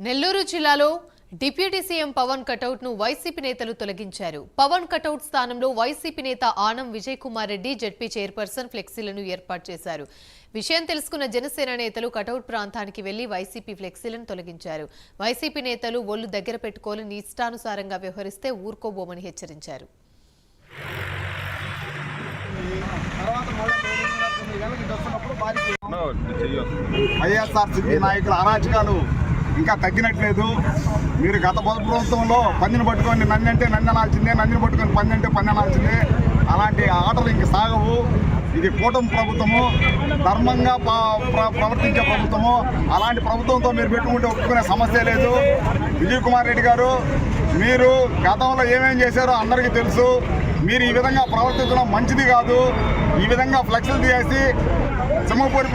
నెల్లూరు జిల్లాలో deputy CM Pawan cutout ను YCP నేతలు తొలగించారు. పవన్ కటౌట్ స్థానంలో వైసీపీ నేత ఆనం విజయ్ కుమార్ రెడ్డి జెడ్పీ చైర్పర్సన్ ఫ్లెక్సీలను ఏర్పాటు చేశారు. విషయం తెలుసుకున్న జనసేన నేతలు కటౌట్ ప్రాంతానికి వెళ్లి వైసీపీ ఫ్లెక్సీలను తొలగించారు. వైసీపీ నేతలు ఒళ్లు దగ్గర పెట్టుకోవాలని ఇష్టానుసారంగా వ్యవహరిస్తే ఊరుకోబోమని హెచ్చరించారు. వైఎస్ఆర్సీపీ నాయకుల అరాచకాలు ఇంకా తగ్గినట్లేదు. మీరు గత ప్రభుత్వంలో పందిని పట్టుకొని నన్నంటే నన్ననాల్సిందే, నన్ను పట్టుకొని పందంటే పందనాల్సిందే, అలాంటి ఆటలు ఇంక సాగవు. ఇది కూటమి ప్రభుత్వము, ధర్మంగా ప్రవర్తించే ప్రభుత్వము. అలాంటి ప్రభుత్వంతో మీరు పెట్టుకుంటే ఒప్పుకునే సమస్య లేదు. విజయ్ కుమార్ రెడ్డి గారు, మీరు గతంలో ఏమేం చేశారో అందరికీ తెలుసు. మీరు ఈ విధంగా ప్రవర్తించడం మంచిది కాదు. ఈ విధంగా ఫ్లెక్స్లు తీసి సింహపూరి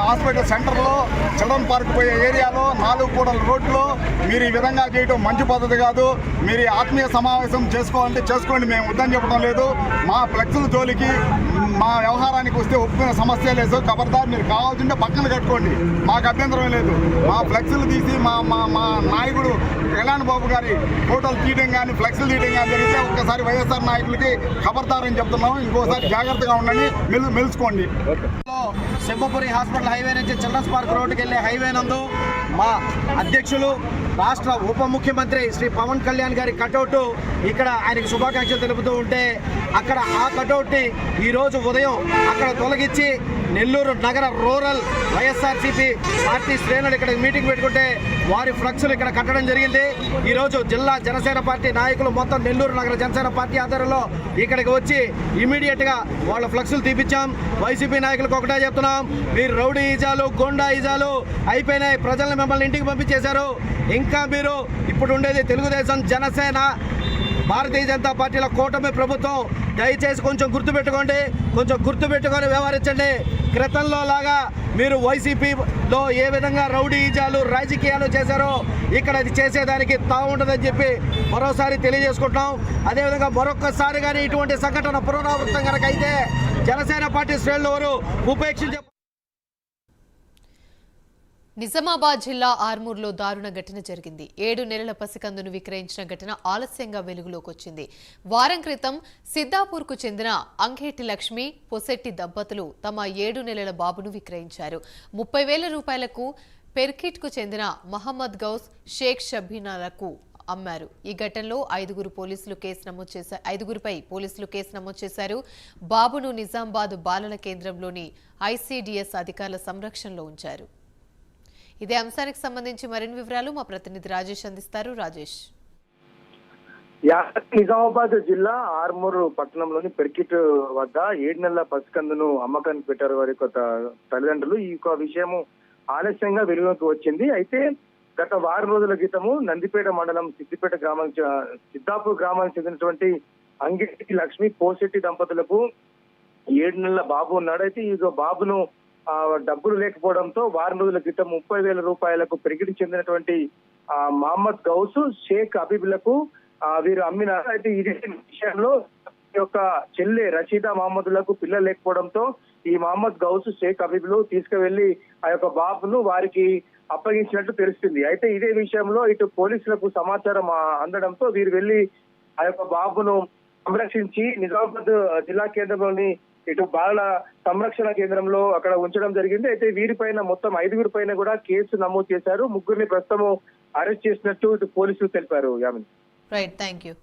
హాస్పిటల్ సెంటర్లో, చిల్డ్రన్ పార్క్ పోయే ఏరియాలో, 4 కూడల రోడ్లో మీరు ఈ విధంగా చేయడం మంచి పద్ధతి కాదు. మీరు ఆత్మీయ సమావేశం చేసుకోవాలంటే చేసుకోండి, మేము వద్దని చెప్పడం లేదు. మా ఫ్లెక్స్ల జోలికి, మా వ్యవహారానికి వస్తే ఒప్పుకునే సమస్య లేదు. ఖబర్దార్, మీరు కావాల్సింటే పక్కన కట్టుకోండి, మాకు అభ్యంతరం లేదు. మా ఫ్లెక్స్లు తీసి మా నాయకుడు కళ్యాణ్ బాబు గారి ఫోటోలు తీయడం కానీ, ఫ్లెక్స్లు తీయడం కానీ జరిగితే ఒక్కసారి వైఎస్ఆర్ నాయకులకి ఖబర్దార్ అని చెప్తున్నాం. ఇంకోసారి జాగ్రత్తగా ఉండండి, మెలుసుకోండి. సింహపురి హాస్పిటల్ హైవే నుంచి చిల్డ్రన్స్ పార్క్ రోడ్డుకి వెళ్ళే హైవే నందు మా అధ్యక్షులు, రాష్ట్ర ఉప ముఖ్యమంత్రి శ్రీ పవన్ కళ్యాణ్ గారి కటౌట్ ఇక్కడ ఆయనకి శుభాకాంక్షలు తెలుపుతూ ఉంటే, అక్కడ ఆ కటౌట్ని ఈరోజు ఉదయం అక్కడ తొలగించి నెల్లూరు నగర రూరల్ వైఎస్ఆర్సీపీ పార్టీ శ్రేణులు ఇక్కడ మీటింగ్ పెట్టుకుంటే వారి ఫ్లెక్స్లు ఇక్కడ కట్టడం జరిగింది. ఈరోజు జిల్లా జనసేన పార్టీ నాయకులు మొత్తం నెల్లూరు నగర జనసేన పార్టీ ఆధ్వర్యంలో ఇక్కడికి వచ్చి ఇమీడియట్గా వాళ్ళ ఫ్లెక్స్లు తీపిచ్చాం. వైసీపీ నాయకులకు ఒకటే చెప్తున్నాం, మీరు రౌడీ ఈజాలు, గోండా ఈజాలు అయిపోయినాయి. ప్రజలను మిమ్మల్ని ఇంటికి పంపించేశారు. ఇంకా మీరు ఇప్పుడు ఉండేది తెలుగుదేశం, జనసేన, భారతీయ జనతా పార్టీల కూటమి ప్రభుత్వం. దయచేసి కొంచెం గుర్తుపెట్టుకోండి, కొంచెం గుర్తుపెట్టుకొని వ్యవహరించండి. క్రితంలో లాగా మీరు వైసీపీలో ఏ విధంగా రౌడీజాలు రాజకీయాలు చేశారో ఇక్కడ అది చేసేదానికి తావుంటుందని చెప్పి మరోసారి తెలియజేసుకుంటున్నాం. అదేవిధంగా మరొక్కసారి కానీ ఇటువంటి సంఘటన పునరావృతం కనుక అయితే జనసేన పార్టీ శ్రేణులు వారు ఉపేక్షించే. నిజామాబాద్ జిల్లా ఆర్మూర్లో దారుణ ఘటన జరిగింది. 7 నెలల పసికందును విక్రయించిన ఘటన ఆలస్యంగా వెలుగులోకి వచ్చింది. వారం క్రితం సిద్దాపూర్కు చెందిన అంగేటి లక్ష్మి, పొసెట్టి దంపతులు తమ 7 నెలల బాబును విక్రయించారు. 30,000 రూపాయలకు పెర్కిట్కు చెందిన మహమ్మద్ గౌస్, షేక్ షబీనాలకు అమ్మారు. ఈ ఘటనలో 5గురిపై పోలీసులు కేసు నమోదు చేశారు. బాబును నిజామాబాద్ బాలల కేంద్రంలోని ఐసీడీఎస్ అధికారుల సంరక్షణలో ఉంచారు. ఇదే అంశానికి సంబంధించి మరిన్ని వివరాలు మా ప్రతినిధి రాజేష్ అందిస్తారు. రాజేష్, నిజామాబాద్ జిల్లా ఆర్మూరు పట్టణంలోని పెర్కిట్ వద్ద 7 నెలల పసికందును అమ్మకానికి పెట్టారు వారి తల్లిదండ్రులు. ఈ విషయము ఆలస్యంగా వెలుగులోకి వచ్చింది. అయితే గత వారం రోజుల క్రితము నందిపేట మండలం సిద్దాపూర్ గ్రామానికి చెందినటువంటి అంగేటి లక్ష్మి, పోసెట్టి దంపతులకు 7 నెలల బాబు ఉన్నాడు. అయితే ఈ బాబును డబ్బులు లేకపోవడంతో వారం రోజుల క్రితం 30,000 రూపాయలకు పెరిగిడి చెందినటువంటి మహమ్మద్ గౌస్, షేక్ హబీబ్లకు వీరు అమ్మినారు. అయితే ఇదే విషయంలో యొక్క చెల్లె రషీదా మహమ్మద్లకు పిల్లలు లేకపోవడంతో ఈ మహమ్మద్ గౌస్, షేక్ హబీబ్లు తీసుకువెళ్లి ఆ యొక్క బాబును వారికి అప్పగించినట్టు తెలుస్తుంది. అయితే ఇదే విషయంలో ఇటు పోలీసులకు సమాచారం అందడంతో వీరు వెళ్లి ఆ యొక్క బాబును సంరక్షించి నిజామాబాద్ జిల్లా కేంద్రంలోని ఇటు బాలల సంరక్షణ కేంద్రంలో అక్కడ ఉంచడం జరిగింది. అయితే వీరిపైన మొత్తం 5గురిపైన కూడా కేసు నమోదు చేశారు. 3గురిని ప్రస్తుతం అరెస్ట్ చేసినట్టు ఇటు పోలీసులు తెలిపారు. Yamini, right, thank you.